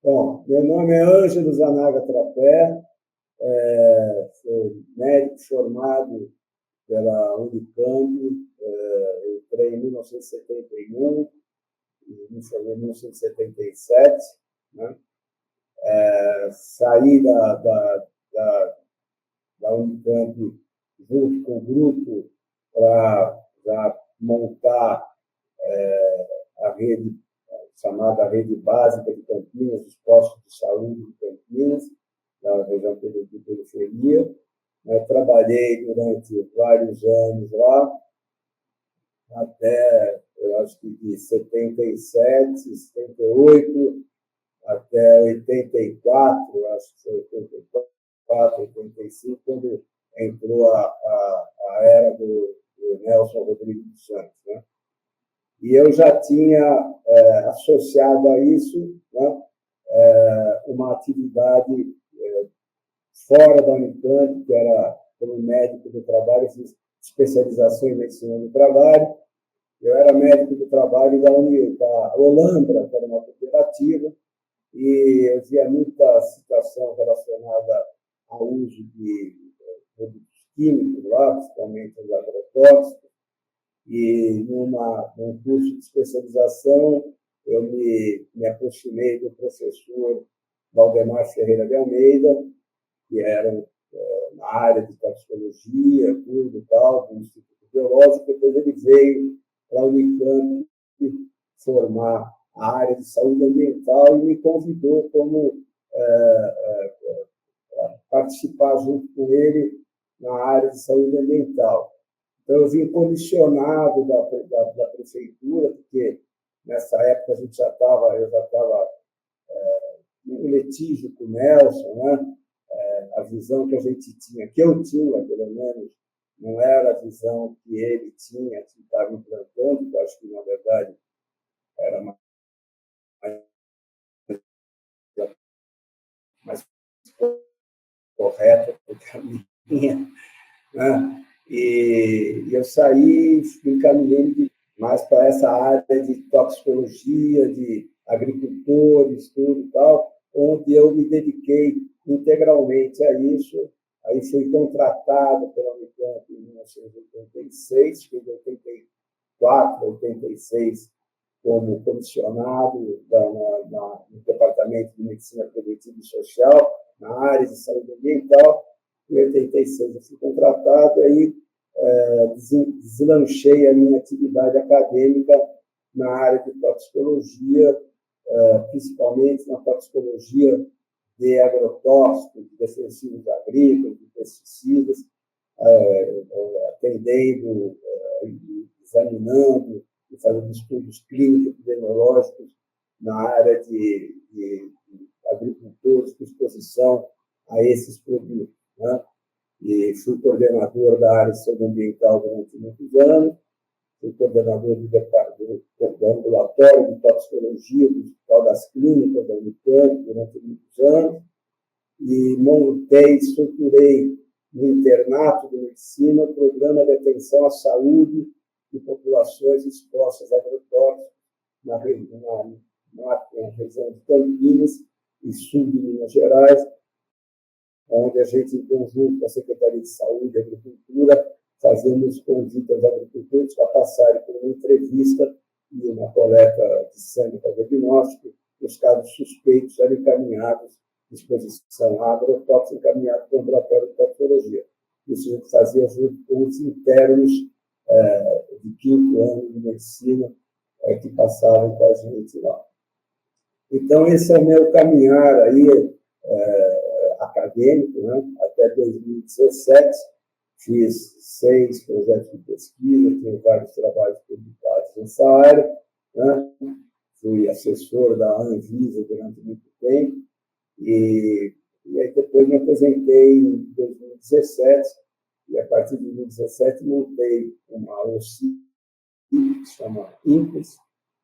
Bom, meu nome é Ângelo Zanaga Trapé, sou médico formado pela Unicamp, entrei em 1971 e me formei em 1977, né? Saí da Unicamp junto com o grupo para montar a rede chamada Rede Básica de Campinas, os postos de saúde de Campinas, na região de periferia. Eu trabalhei durante vários anos lá, até, eu acho que de 77, 78, até 84, acho que foi 84, 85, quando entrou a era do Nelson Rodrigues dos Santos, né? E eu já tinha associado a isso, né, uma atividade fora da Unicamp, que era como médico do trabalho, eu fiz especialização em medicina do trabalho. Eu era médico do trabalho da Olambra, que era uma cooperativa, e eu via muita situação relacionada ao uso de produtos químicos lá, principalmente os agrotóxicos. E num curso de especialização, eu me aproximei do professor Valdemar Ferreira de Almeida, que era na área de toxicologia, tudo e tal, do Instituto Biológico. Depois ele veio para a Unicamp formar a área de saúde ambiental e me convidou como participar junto com ele na área de saúde ambiental. Então, eu vim comissionado da prefeitura, porque nessa época eu já estava em litígio com o Nelson, né? A visão que a gente tinha, que eu tinha, pelo menos, não era a visão que ele tinha, que estava implantando, que eu acho que, na verdade, era mais correta do que a minha, né? E eu saí encaminhando mais para essa área de toxicologia, de agricultores, tudo e tal, onde eu me dediquei integralmente a isso. Aí fui contratado pela Unicamp em 1986, fiquei de 84 a 86 como comissionado no Departamento de Medicina Preventiva e Social, na área de saúde ambiental. Em 86 eu fui contratado, aí deslanchei a minha atividade acadêmica na área de toxicologia, principalmente na toxicologia de agrotóxicos, de defensivos agrícolas, de pesticidas, atendendo, examinando e fazendo estudos clínicos epidemiológicos na área de agricultores com exposição a esses produtos, né? E fui coordenador da área de saúde ambiental durante muitos anos, fui coordenador do ambulatório de toxicologia do Hospital das Clínicas da Unicamp durante muitos anos, e estruturei no internato de medicina o programa de atenção à saúde de populações expostas a agrotóxicos na região de Campinas e sul de Minas Gerais, onde a gente, em conjunto com a Secretaria de Saúde e Agricultura, fazemos convite aos agricultores para passarem por uma entrevista e uma coleta de sangue para diagnóstico. Os casos suspeitos eram encaminhados de exposição a agrotóxicos, encaminhados para o ambulatório de toxicologia. Isso a gente fazia junto com os internos de quinto ano de medicina que passavam com a gente lá. Então, esse é o meu caminhar aí, acadêmico, né? Até 2017, fiz 6 projetos de pesquisa, tenho vários trabalhos publicados nessa área, né? Fui assessor da Anvisa durante muito tempo, e aí depois me aposentei em 2017, e a partir de 2017 montei uma OCI, que se chama INPES,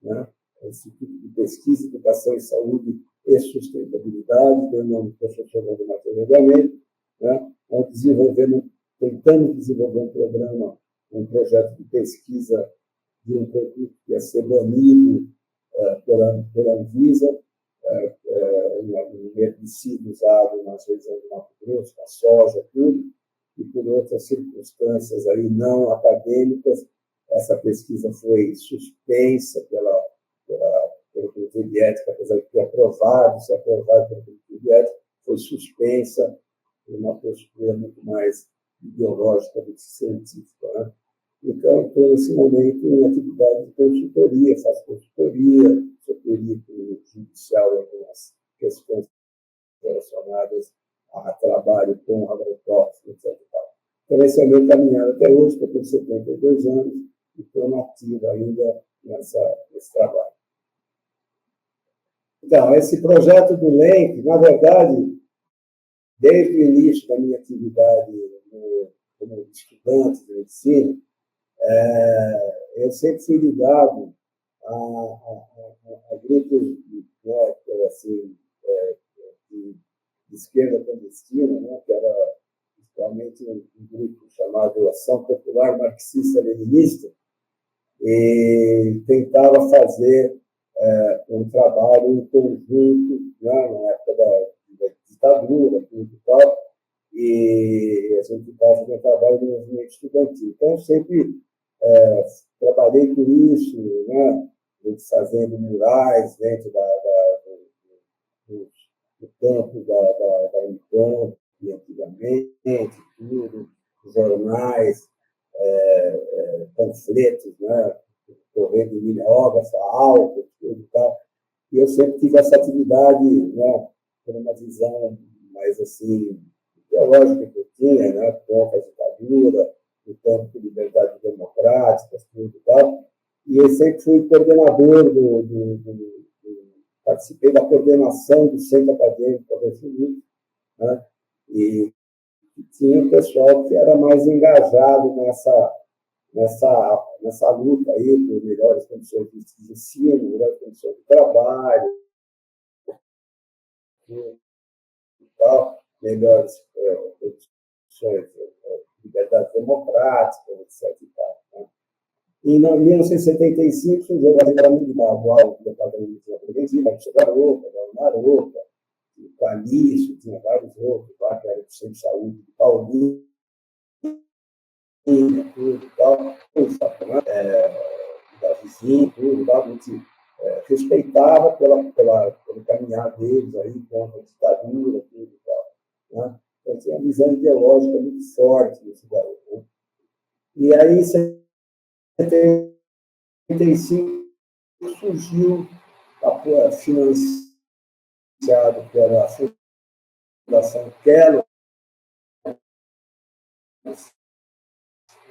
né? Instituto de Pesquisa, Educação e Saúde e Sustentabilidade, tem o nome do professor Valdemar Ferreira de Almeida, né? Tentamos desenvolver um projeto de pesquisa de um produto que ia ser banido pela Anvisa, um herbicida usado nas regiões do Mato Grosso, na soja, tudo, e por outras circunstâncias aí não acadêmicas, essa pesquisa foi suspensa pelo Comitê de Ética, apesar de ter aprovado, ser aprovado pelo Comitê de Ética, foi suspensa por uma postura muito mais ideológica do que científica. Né? Então, estou nesse momento em atividade de consultoria, faço consultoria judicial em algumas questões relacionadas a trabalho com agrotóxicos, etc. Então, esse é o meu caminhar até hoje, estou com 72 anos e estou nativo ainda nesse trabalho. Então, esse projeto do LENC, na verdade, desde o início da minha atividade como estudante de medicina, eu sempre fui ligado a grupos né, assim, de esquerda clandestina, né, que era principalmente um grupo chamado Ação Popular Marxista-Leninista, e tentava fazer um trabalho em conjunto, né, na época da ditadura, tudo e tal, e a gente estava fazendo trabalho no movimento estudantil. Então, sempre trabalhei com isso, né, fazendo murais dentro do campo da Unicamp, antigamente, tudo, jornais, panfletos, né, correndo de mimeógrafa, álcool, tudo e tal. E eu sempre tive essa atividade, né, por uma visão mais assim, ideológica que eu tinha, né, contra a ditadura, lutando por liberdades democráticas, tudo e tal. E eu sempre fui coordenador participei da coordenação do Centro Acadêmico Civil, né, e tinha um pessoal que era mais engajado nessa luta aí por melhores condições de ensino, melhores condições de trabalho, e tal, melhores condições de liberdade democrática, etc. E tal, né? Em 1975, surgiu a Regra Mundial do Departamento de Preventiva, a Garopa, a Naropa, o Calixto, tinha vários outros lá, que era do Centro de Saúde de Paulinho, tudo e tal, da vizinha, tudo, a gente respeitava pelo caminhar deles aí contra a ditadura, tudo e tal. Né? Então, tinha uma visão ideológica muito forte desse garoto. Né? E aí, em 75, surgiu, financiado pela Fundação Kellogg,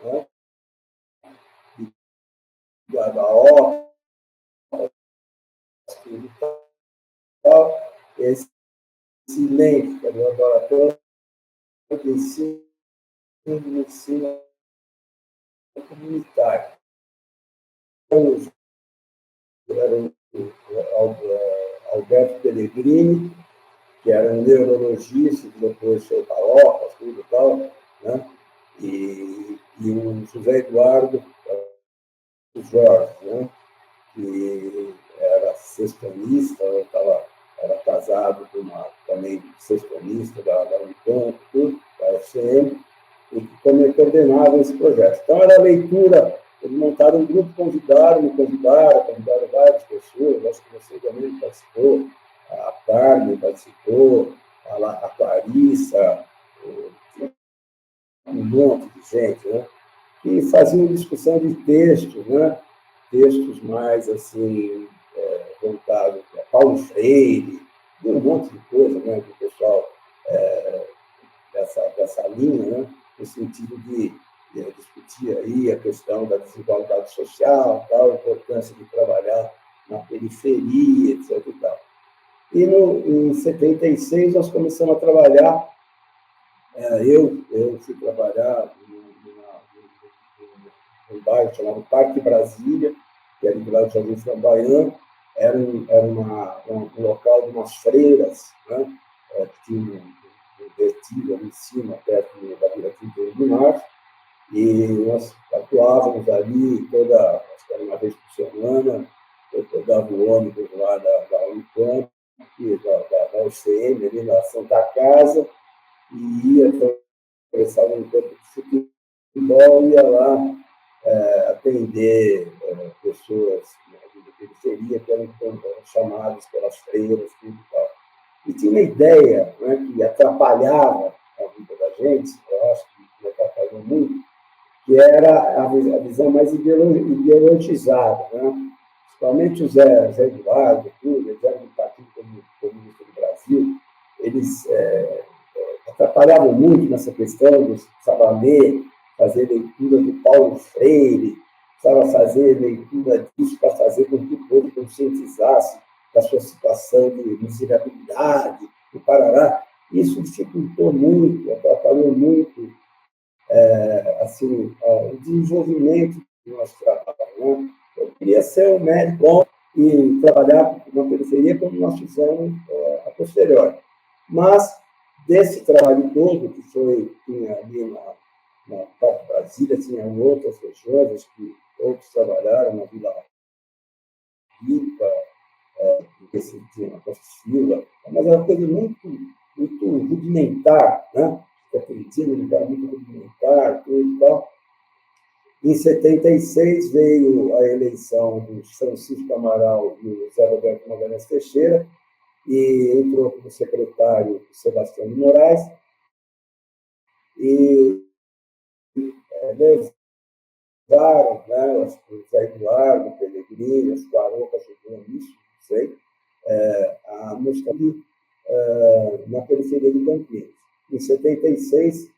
né? Da OPA, esse LENC, que é o Laboratório de Ensino de Medicina Comunitária. Era o Alberto Pellegrini, que era um neurologista, que depois foi para a OPA, tudo e tal, né? E o José Eduardo Jorge, né? Que era sextonista, era casado com uma também sextonista da Unicamp, tudo, da UFCM, e que coordenava esse projeto. Então, era a leitura, eles montaram um grupo, convidaram várias pessoas, acho que você também participou, a Carmen participou, a Clarissa, um monte de gente, né? E faziam discussão de textos, né? Textos mais assim, voltados para Paulo Freire, um monte de coisa, né? Do pessoal dessa linha, né? No sentido de discutir aí a questão da desigualdade social, tal, a importância de trabalhar na periferia, etc. E tal. E em 76 nós começamos a trabalhar, eu fui trabalhar num bairro chamado Parque Brasília, que era do lado de Jardim Flamboyant, era um local de umas freiras, né, que tinha um vertido ali em cima, perto da Vila 31 de Março, e nós atuávamos ali acho que era uma vez por semana, eu pegava o ônibus lá da Unicamp, da UCM, ali na Santa Casa, e ia atravessava um campo de futebol, ia lá atender pessoas da periferia que eram chamadas pelas freiras, tudo e tal. E tinha uma ideia, né, que atrapalhava a vida da gente, eu acho que atrapalhou muito, que era a visão mais ideologizada, né? Principalmente o Zé Eduardo, eles eram do Partido Comunista do Brasil, eles atrapalhavam muito nessa questão de precisava ler, fazer leitura do Paulo Freire, precisava fazer leitura disso para fazer com que o povo conscientizasse da sua situação de miserabilidade, do Parará. Isso dificultou muito, atrapalhou muito assim, o desenvolvimento do nosso trabalho. Né? Eu queria ser um médico bom e trabalhar na periferia como nós fizemos a posteriori. Mas, desse trabalho todo, que tinha ali na parte de Brasília, tinha outras regiões, acho que outros trabalharam na Vila Rica, tinha na Costa Silva, mas era uma coisa muito rudimentar, né? Aquele time era muito rudimentar, tudo e tal. Em 76 veio a eleição do Francisco Amaral e o Zé Roberto Magalhães Teixeira, e entrou como secretário o Sebastião de Moraes, e levaram, né, o Zé Eduardo, o Pellegrini, as Quarocas, ajudou nisso, não sei, a música na periferia de Campinas. Em 76,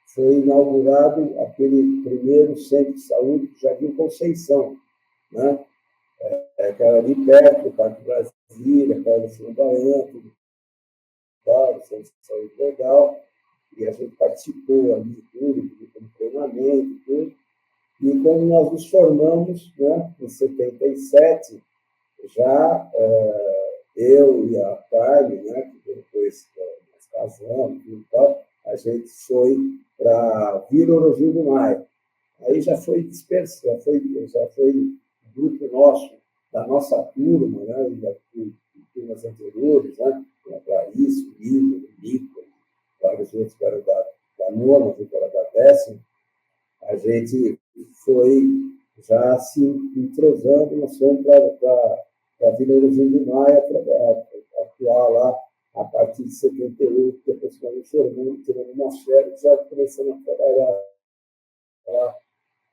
foi inaugurado aquele primeiro centro de saúde do Jardim Conceição, né? Que era ali perto do Parque Brasília, perto do Cine Baiano, tudo claro, centro de saúde legal, e a gente participou ali de tudo, como treinamento, tudo. E quando nós nos formamos, né, em 77, já eu e a Carmen, né, que depois nós casamos e tal, a gente foi para Vila Orogil do Maia. Aí já foi disperso, já foi um grupo nosso, da nossa turma, né, de turmas anteriores, né, a Clarice, o Igor, o Nico, vários outros que eram da nona, que era da décima. A gente foi já se entrosando, nós fomos para Vila Orogil do Maia, para atuar lá a partir de 78, depois que nós nos formamos, tirando umas férias, já começamos a trabalhar lá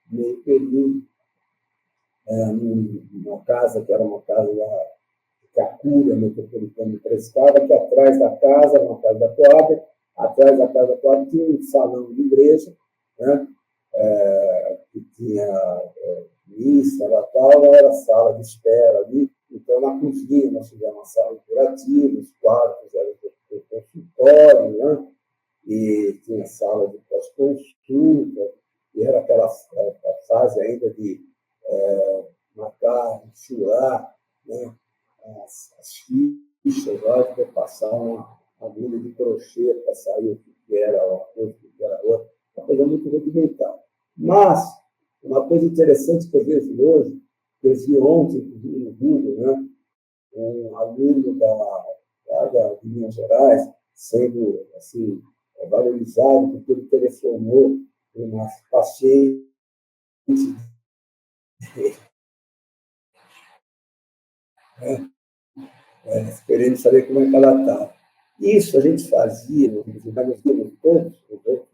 meio período, numa casa que era uma casa lá que a Cúria Metropolitana emprestava, que atrás da casa, uma casa da Coab, atrás da casa da Coab tinha um salão de igreja, né? Que tinha missa, lá tal, era sala de espera ali. Então, na cozinha, nós tivemos uma sala curativa, os quartos eram do consultório, né? E tinha sala de pós-consulta, e era aquela fase ainda de matar, enxurar, né? As fichas lá, de passar uma agulha de crochê para sair o que era uma coisa, o que era outra. Uma coisa muito rudimentar. Mas, uma coisa interessante que eu vejo hoje, que eu vi ontem, no Google, né? Um aluno de Minas Gerais sendo assim, valorizado porque ele telefonou uma paciente né? Querendo saber como é que ela está. Isso a gente fazia, nós víamos todos os outros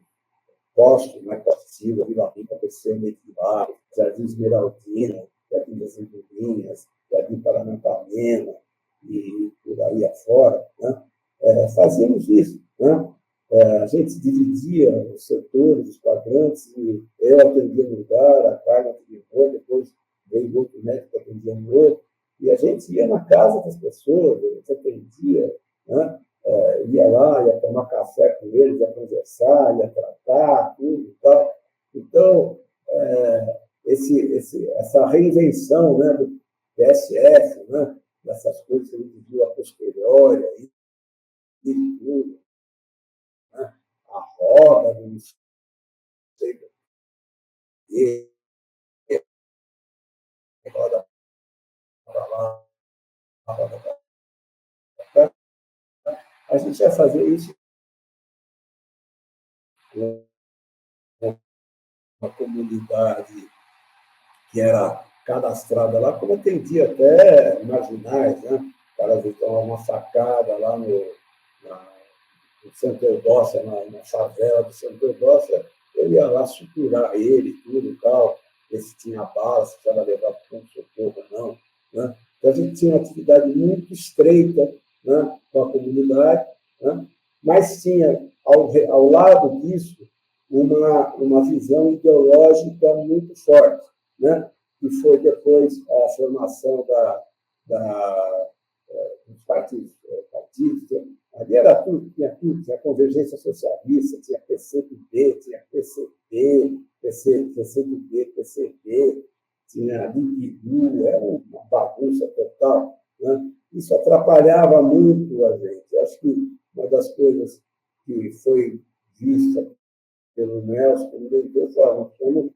postos, né? Costa Silva, Vila Rica, PC, Leite de Barro, Jardim Esmeraldina, Jardim das Andorinhas, Jardim Paranapamena e por aí afora, né? Fazíamos isso, né? A gente dividia os setores, os quadrantes, e eu atendia no lugar, a Carla atendia no outro, depois veio outro médico que atendia no outro, e a gente ia na casa das pessoas, a gente atendia, né? Ia lá, ia tomar café com eles, ia conversar, ia tratar, tudo e tal. Então, essa reinvenção, né, do PSF, né, dessas coisas que a gente viu a posteriori, aí, e tudo, né, a roda, não sei o quê, roda para lá, roda para cá. A gente ia fazer isso com uma comunidade que era cadastrada lá, como atendia até marginais, né? Os caras estavam uma facada lá no Santa Eudócia, na favela do Santa Eudócia, eu ia lá suturar ele, tudo e tal, ver se tinha bala, se precisava levar para o socorro ou não. Né? Então, a gente tinha uma atividade muito estreita, né, com a comunidade, né, mas tinha, ao lado disso, uma visão ideológica muito forte, né, que foi depois a formação dos partidos. Ali era tudo, tinha Convergência Socialista, tinha PCdoB, tinha PCB, PCdoB, PCB, tinha Libidu, era uma bagunça total. Né? Isso atrapalhava muito a gente. Eu acho que uma das coisas que foi vista pelo Nelson, como ele disse, nós vamos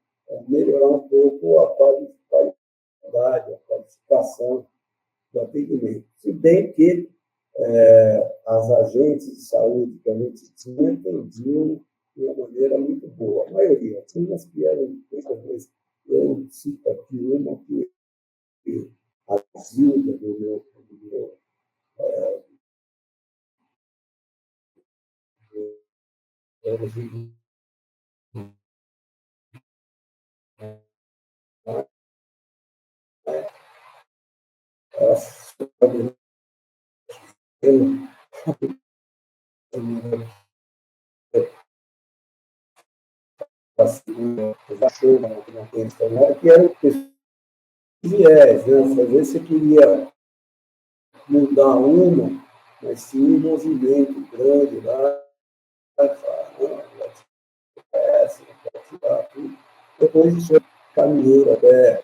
melhorar um pouco a qualidade, a qualificação do atendimento. Se bem que as agentes de saúde que a gente tinha entendiam de uma maneira muito boa. A maioria. Tinha umas que eram, talvez, eu cito aqui uma que a Zilda do meu que era o viés, né? Às vezes você queria mudar uma, mas tinha um movimento grande lá, depois isso caminhou até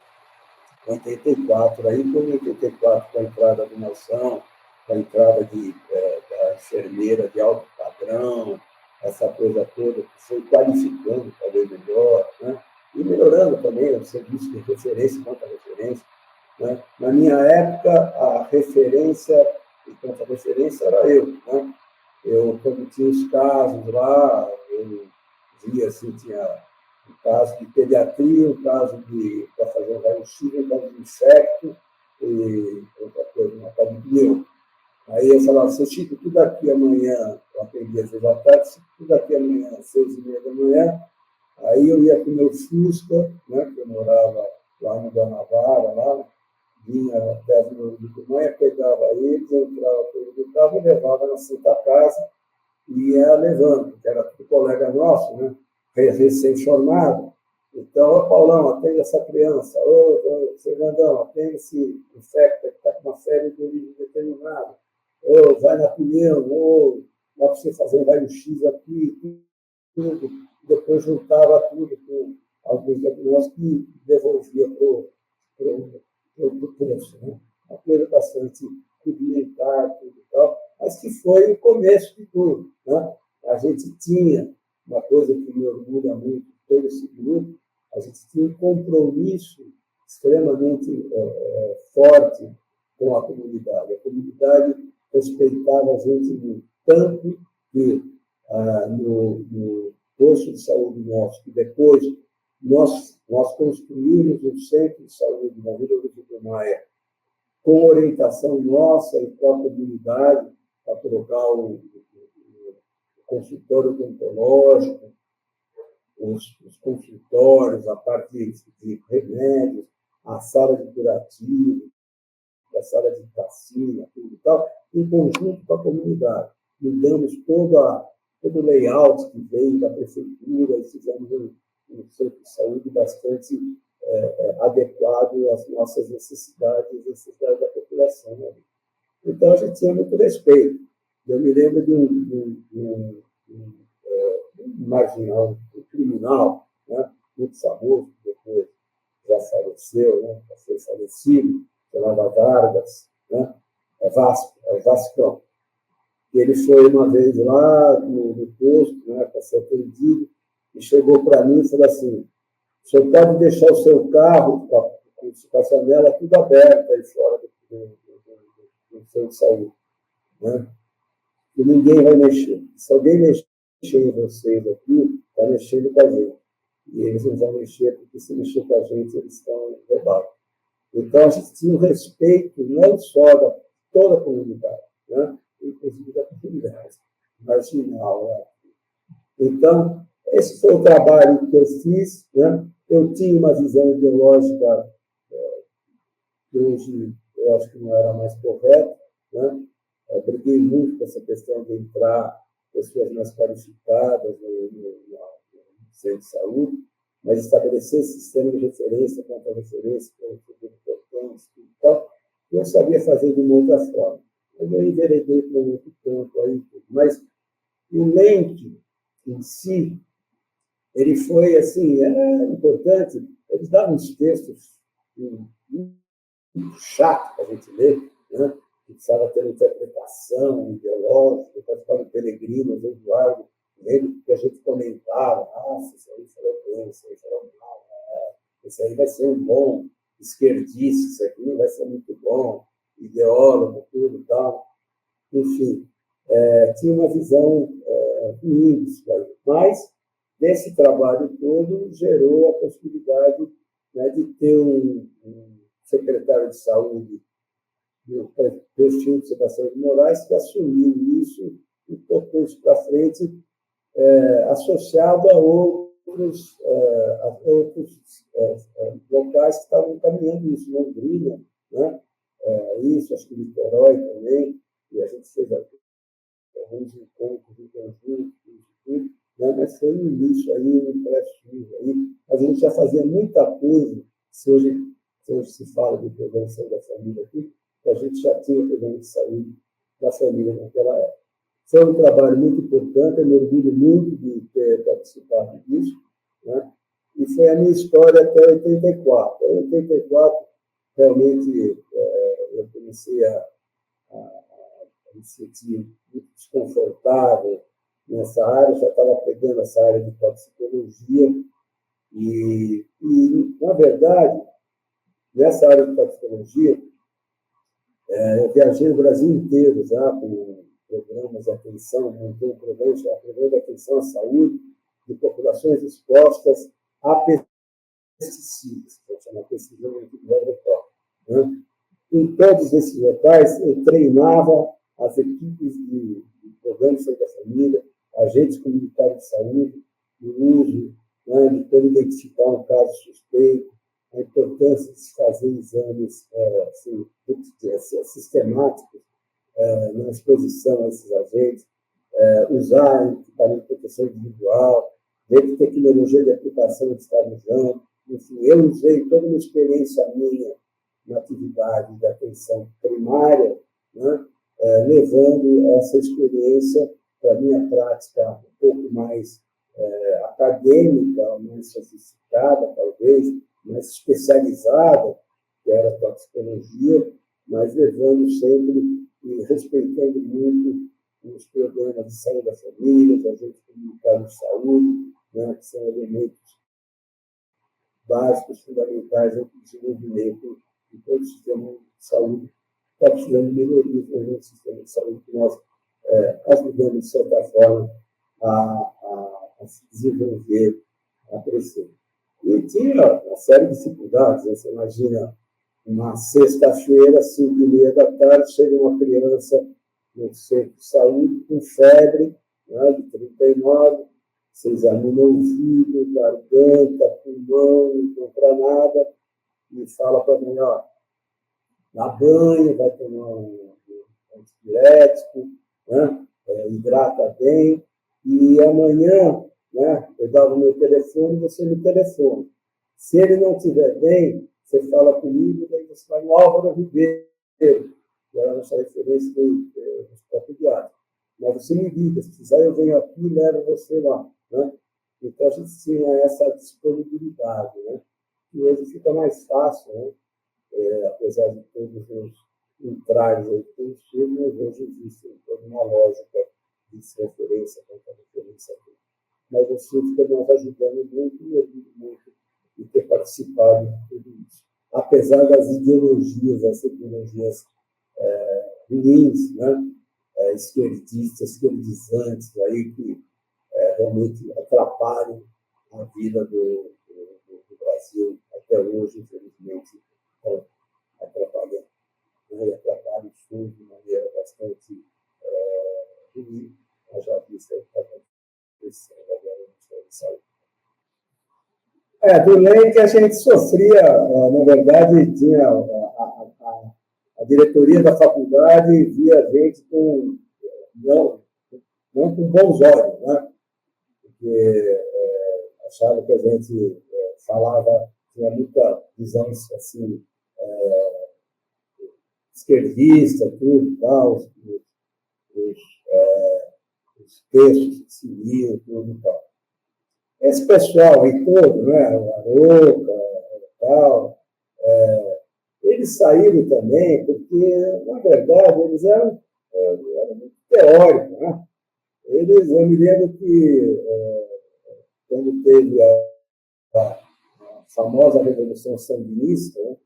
84, aí foi em 84 com a entrada do Moção, com a entrada da enfermeira de alto padrão, essa coisa toda que foi qualificando talvez melhor, né? E melhorando também o serviço de referência, quanto a referência. Né? Na minha época, a referência, enquanto a referência era eu. Né? Eu, quando tinha os casos lá, eu via assim, tinha um caso de pediatria, um caso para fazer um raio-x, um caso de infecto, e outra coisa, uma caso de pneu. Aí eu falava, seu Chico, tudo aqui amanhã, eu atendia às 6 da tarde, tudo aqui amanhã, às 6h30 da manhã, aí eu ia com o meu Fusca, né, que eu morava lá no Guanabara, lá, vinha até as Lourdes de Cumanha, pegava eles, entrava pelo do carro e levava na Santa Casa e ia levando, porque era tudo colega nosso, né, recém-formado. Então, ô Paulão, atende essa criança, ô Fernandão, atende esse infecto que está com uma febre de origem determinada, ô vai na pneu, ô dá para você fazer um raio-x aqui, tudo. Depois juntava tudo com alguns diagnósticos que devolvia para o preço. Né? Uma coisa bastante rudimentar, tudo e tal, mas que foi o começo de tudo. Né? A gente tinha uma coisa que me orgulha muito, todo esse grupo, a gente tinha um compromisso extremamente forte com a comunidade. A comunidade respeitava a gente muito, tanto que no posto de saúde nosso, que depois nós construímos um centro de saúde na Vila do Maia, com orientação nossa e com a comunidade, para colocar o consultório odontológico, os consultórios, a parte de remédios, a sala de curativo, a sala de vacina, tudo e tal, em conjunto com a comunidade. Mudamos todo o layout que veio da prefeitura e fizemos um centro de saúde bastante adequado às nossas necessidades e necessidades da população. Né? Então, a gente tinha muito respeito. Eu me lembro de um marginal, um criminal, né? Muito famoso, que depois já faleceu, né? Já foi falecido, chamado Vargas, né? Vascão. Ele foi uma vez lá no posto, né, para ser atendido, e chegou para mim e falou assim: o senhor pode deixar o seu carro com a janela tudo aberta aí fora do centro de saúde. Né? que ninguém vai mexer. Se alguém mexer em vocês aqui, está mexendo com a gente. E eles não vão mexer, porque se mexer com a gente, eles estão levados. Então, a gente tinha um respeito não só da toda a comunidade, né? Inclusive da comunidade marginal. Né? Então, esse foi o trabalho que eu fiz. Né? Eu tinha uma visão ideológica que hoje eu acho que não era mais correta. Né? Eu briguei muito com essa questão de entrar pessoas mais qualificadas no centro de saúde, mas estabelecer esse sistema de referência, contra-referência, importantes e tal, eu sabia fazer de uma outra forma. Mas eu enveredei por muito tempo aí. Mas o Lenk, em si, ele foi, assim, era importante. Eles davam uns textos muito chatos para a gente ler, né? Que precisava ter uma interpretação ideológica, para ficar no Peregrino, no Eduardo, que a gente comentava, isso aí falou bem, isso aí falou mal, esse aí vai ser um bom esquerdista, isso aqui não vai ser muito bom, ideólogo, tudo e tal. Enfim, tinha uma visão ruim disso daí. Mas, desse trabalho todo, gerou a possibilidade, né, de ter um secretário de saúde do Instituto Sebastião de Moraes, que assumiu isso e tocou isso para frente, associado a outros locais que estavam caminhando isso, Londrina, né? Isso, acho que Niterói também, e a gente fez alguns encontros em conjunto, tudo, né? Mas foi no início aí, no pré-FIV aí, a gente já fazia muita coisa, se hoje se fala de prevenção da família aqui, a gente já tinha programa de saúde da família naquela época. Foi um trabalho muito importante, eu me orgulho muito de ter participado disso, né? E foi a minha história até 84. Em 84, realmente, eu comecei a me sentir muito desconfortável nessa área, já estava pegando essa área de toxicologia, e na verdade, nessa área de toxicologia, eu viajei o Brasil inteiro já com programas de atenção, montei um programa de atenção à saúde de populações expostas a pesticidas, que chama pesquisa do laboratório. Né? Em todos esses locais, eu treinava as equipes de programas de saúde da família, agentes comunitários de saúde, o uso, né, de como identificar um caso suspeito, a importância de se fazer exames sistemáticos na exposição a esses agentes, usar equipamento de proteção individual, ver que tecnologia de aplicação eles estavam usando. Enfim, eu usei toda uma experiência minha na atividade de atenção primária, né, levando essa experiência para a minha prática um pouco mais acadêmica, mais sofisticada, talvez, mais especializada, que era a toxicologia, mas levando sempre e respeitando muito os programas de saúde da família, os agentes comunitários de saúde, né, que são elementos básicos, fundamentais ao desenvolvimento de todo o sistema de saúde. Está precisando de melhoria no sistema de saúde que nós ajudamos, de certa forma, a se desenvolver, a crescer. E tinha uma série de dificuldades. Né? Você imagina, uma sexta-feira, 5h30 da tarde, chega uma criança no centro de saúde com febre, né, de 39, você examina o ouvido, garganta, pulmão, não encontra nada, e fala para mim, ó, dá banho, vai tomar um antipirético, né, hidrata bem, e amanhã, né, eu dava o meu telefone, você me telefona. Se ele não estiver bem, você fala comigo, daí você vai no Álvaro Ribeiro, que era a nossa referência do Hospital Pediátrico. Mas você me liga, se precisar eu venho aqui e levo você lá. Né? Então, a gente tinha essa disponibilidade. Né? E hoje fica mais fácil, né? Apesar de todos os entraves aí que tem sido, mas hoje existe toda uma lógica de referência, contra-referência. Mas eu sinto que nós ajudamos muito e ajudo muito de ter participado de tudo isso. Apesar das ideologias, das ideologias ruins, né? esquerdistas, esquerdizantes aí que realmente atrapalham a vida do Brasil até hoje, infelizmente, estão atrapalhando, né? E atrapalham o sul de maneira bastante ruim. Nós já vimos aí que está acontecendo agora no Ministério da Saúde. Do leite a gente sofria, na verdade, tinha a diretoria da faculdade via a gente não com bons olhos, né? Porque achava que a gente falava, tinha muita visão assim, esquerdista, tudo e tal, os textos que se liam, tudo e tal. Esse pessoal aí todo, né, o Aroca e tal, eles saíram também porque, na verdade, eles eram muito teóricos, né? Eu me lembro que, quando teve a famosa Revolução Sandinista, né,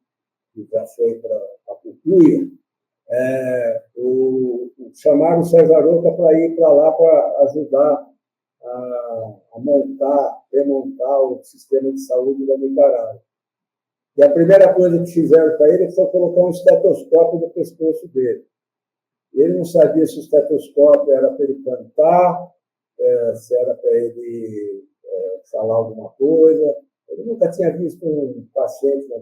que já foi para a Cucuia, chamaram o César Aroca para ir para lá para ajudar a remontar o sistema de saúde da Nicarágua. E a primeira coisa que fizeram para ele foi colocar um estetoscópio no pescoço dele. Ele não sabia se o estetoscópio era para ele cantar, se era para ele falar alguma coisa. Ele nunca tinha visto um paciente na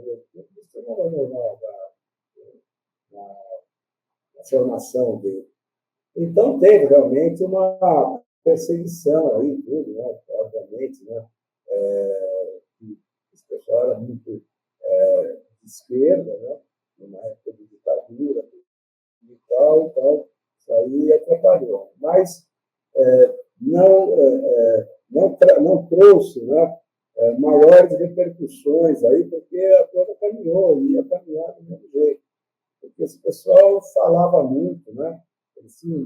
formação dele. Então, teve realmente uma perseguição aí, tudo, né? Obviamente, né? Esse pessoal era muito de esquerda, né? Numa época de ditadura e tal, então, isso aí atrapalhou. Mas não trouxe, né, maiores repercussões aí, porque a coisa caminhou, ia caminhar do mesmo jeito. Porque esse pessoal falava muito, né? Eles tinham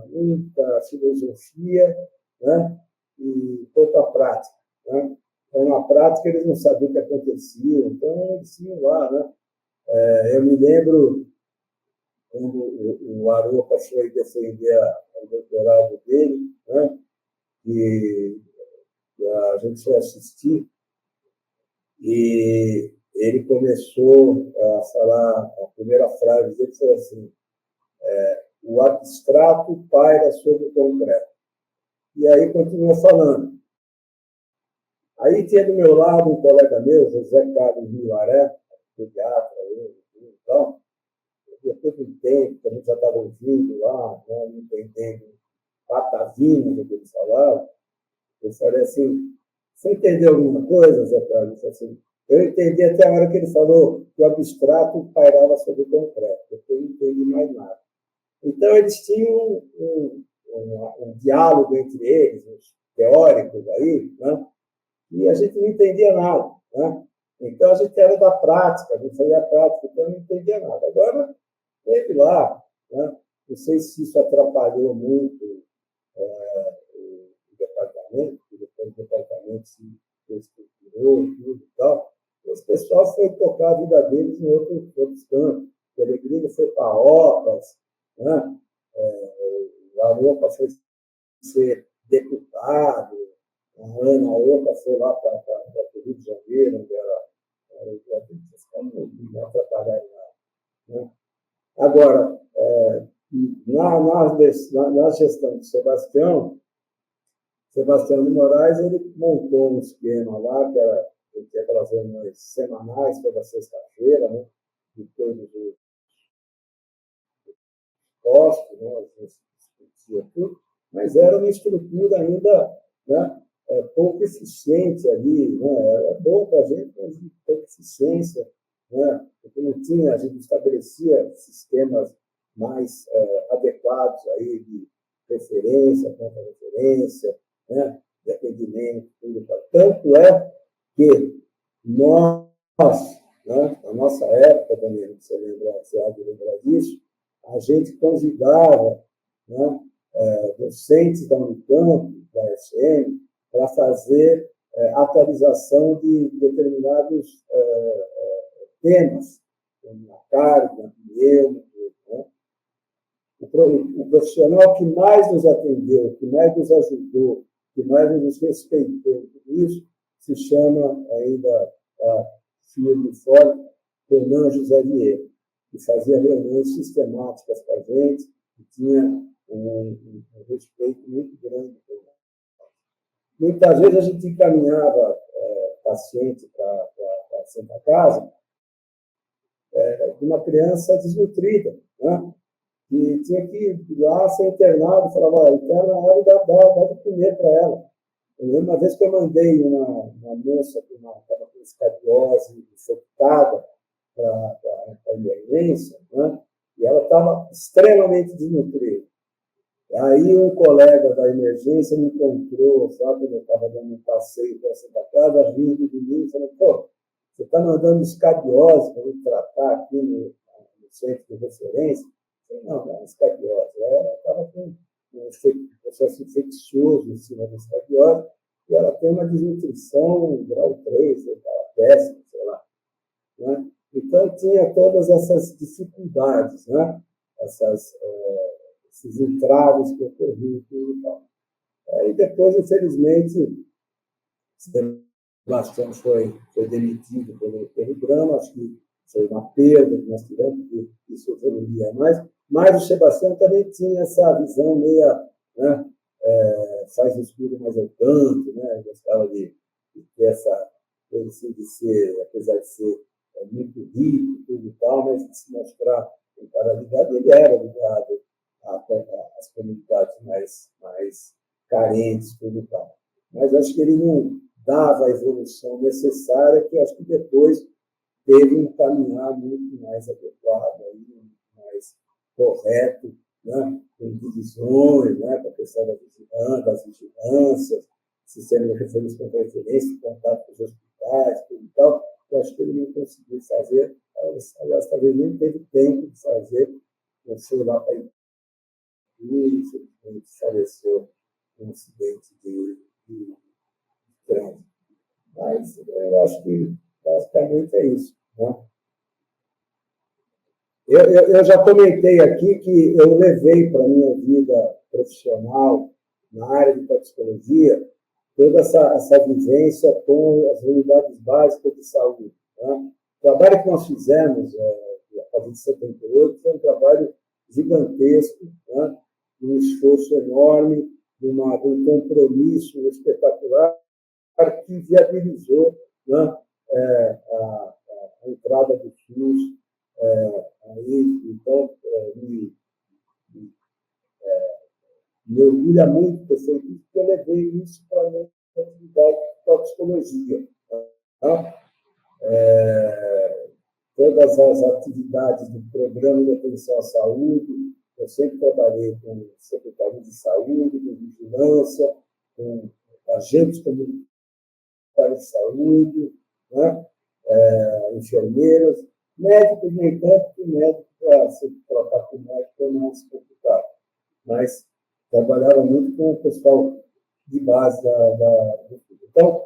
muita filosofia, né? E pouca prática, né? Então, na prática, eles não sabiam o que acontecia, então eles tinham lá, né? Eu me lembro quando o Aroca foi defender o doutorado dele, né? E a gente foi assistir, e ele começou a falar, a primeira frase dele foi assim: o abstrato paira sobre o concreto. E aí continuou falando. Aí tinha do meu lado um colega meu, José Carlos Milaré, pediatra, então, depois de um tempo, que a gente já estava ouvindo lá, né, entendendo patavina do que ele falava, eu falei assim: você entendeu alguma coisa, Zé Carlos? Assim, eu entendi até a hora que ele falou que o abstrato pairava sobre o concreto, eu não entendi mais nada. Então, eles tinham um diálogo entre eles, os teóricos aí, né? E a gente não entendia nada, né? Então, a gente era da prática, a gente fazia a prática, então não entendia nada. Agora, teve lá, né? Não sei se isso atrapalhou muito o departamento, porque depois o departamento se reestruturou tudo e tal. Esse pessoal foi tocar a vida deles em outros campos. O Pellegrini foi para OPAS, né? A Opa foi ser deputado, a Ana Opa foi lá para o Rio de Janeiro, onde era não atrapalhar nada. Né? Agora, na gestão de Sebastião de Moraes, ele montou um esquema lá, que era aquelas reuniões semanais, toda sexta-feira, né, de todos os postos, né, a gente discutia tudo, mas era uma estrutura ainda, né, pouco eficiente ali, né, era bom para a gente, mas de pouca eficiência, né, porque não tinha, a gente estabelecia sistemas mais adequados aí de referência, contra-referência, né, de atendimento, tudo. Tanto é que nós, né, na nossa época também, você há de lembrar disso, a gente convidava, né, docentes da Unicamp, da FM, para fazer atualização de determinados temas, como a carga, pneu, né? o profissional que mais nos atendeu, que mais nos ajudou, que mais nos respeitou, tudo isso se chama ainda firme e forte, Renan José Vieira, que fazia reuniões sistemáticas com a gente, que tinha um respeito muito grande por nós. Muitas vezes a gente encaminhava paciente para a Santa Casa de uma criança desnutrida, né? E tinha que ir lá ser internado, falava, interna ela e dá de comer para ela. Eu lembro uma vez que eu mandei uma moça que estava com escadiose infectada para a emergência, né? E ela estava extremamente desnutrida. Aí um colega da emergência me encontrou, sabe, eu estava dando um passeio para Santa Casa, rindo de mim, falando, pô, você está mandando escadiose para me tratar aqui no centro de referência? Não, não é escadiose. Ela estava com um processo infeccioso em cima da escadiose e ela tem uma desnutrição grau 3, péssima, sei lá. Né? Então, tinha todas essas dificuldades, né? Esses entraves que ocorriam e tal. Aí depois, infelizmente, Sebastião foi demitido pelo Grama, acho que foi uma perda que nós tivemos, porque isso evoluía mais, mas o Sebastião também tinha essa visão meia, né, faz estudo, mas eu canto, né, gostava de ter essa coisa assim, de ser, apesar de ser muito rico tudo e tal, mas de se mostrar em paralidade, ele era ligado às comunidades mais carentes tudo e tal. Mas acho que ele não dava a evolução necessária, que acho que depois teve um caminhar muito mais adequado, muito mais correto, né? Com divisões, né? Com a questão das vigilâncias, sistema de referência com referência, contato com os hospitais, tudo e tal. Eu acho que ele não conseguiu fazer, aliás, talvez nem teve tempo de fazer, não sei lá para isso, ele faleceu num acidente de trânsito. Mas eu acho que basicamente é isso. Né? Eu já comentei aqui que eu levei para a minha vida profissional, na área de toxicologia, toda essa vivência com as unidades básicas de saúde. Né? O trabalho que nós fizemos, a partir de 78, foi um trabalho gigantesco, né? Um esforço enorme, um compromisso espetacular que viabilizou, né, a entrada do SUS. Aí, então, me orgulha muito ter feito isso, porque eu levei isso para a minha atividade de toxicologia. Tá? Todas as atividades do Programa de Atenção à Saúde, eu sempre trabalhei com Secretaria de Saúde, com vigilância, com agentes comunitários de saúde, né? Enfermeiras, médicos, nem tanto, que médico, para se tratar com médico é mais complicado. Mas trabalhava muito com o pessoal de base do estudo. Então,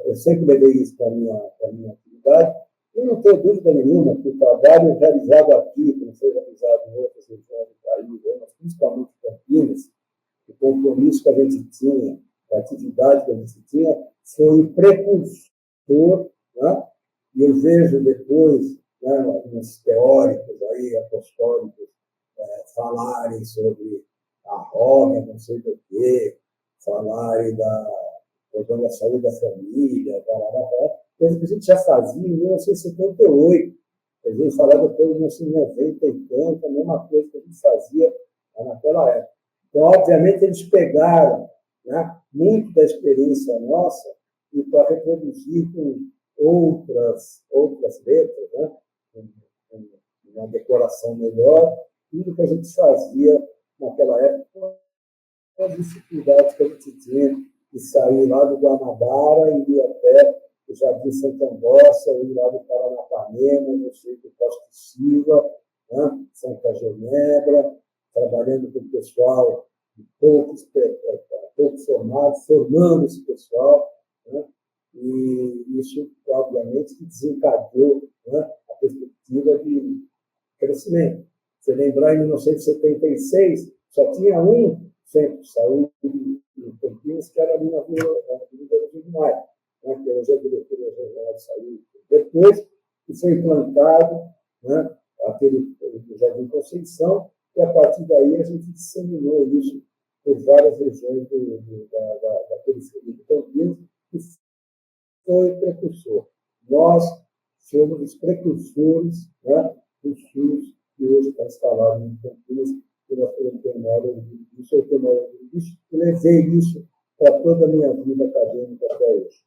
eu sempre levei isso para a minha atividade, e não tenho dúvida nenhuma que o trabalho realizado aqui, como foi realizado em outras regiões do país, mas principalmente em Campinas, o compromisso que a gente tinha, a atividade que a gente tinha, foi um precursor, né? E eu vejo depois, né, alguns teóricos aí, apostólicos, falarem sobre a roda, não sei do quê, falarem programa da saúde da família, coisa que a gente já fazia em 1978. A gente falava depois de 1990 e tanto, a mesma coisa que a gente fazia naquela época. Então, obviamente, eles pegaram, né, muito da experiência nossa e para reproduzir com outras letras, né, com uma decoração melhor, tudo que a gente fazia naquela época, com as dificuldades que a gente tinha de sair lá do Guanabara e ir até o Jardim Santa Angócia, ou ir lá do Paranapanema, no centro Costa Silva, né, Santa Genebra, trabalhando com o pessoal pouco formado, formando esse pessoal, né? E isso, obviamente, desencadeou, né, a perspectiva de crescimento. Você lembrar, em 1976, só tinha um centro de saúde em Campinas, que era ali na Avenida de Maio, né, que hoje é a Diretoria Regional de Saúde. Depois que foi implantado, né, aquele Jardim Conceição, e a partir daí a gente disseminou isso por várias regiões da periferia de Campinas, que foi precursor. Nós somos os precursores, né, do SUS, que hoje está instalado em Campinas, que nós temos terminado disso, eu levei isso para toda a minha vida acadêmica até hoje.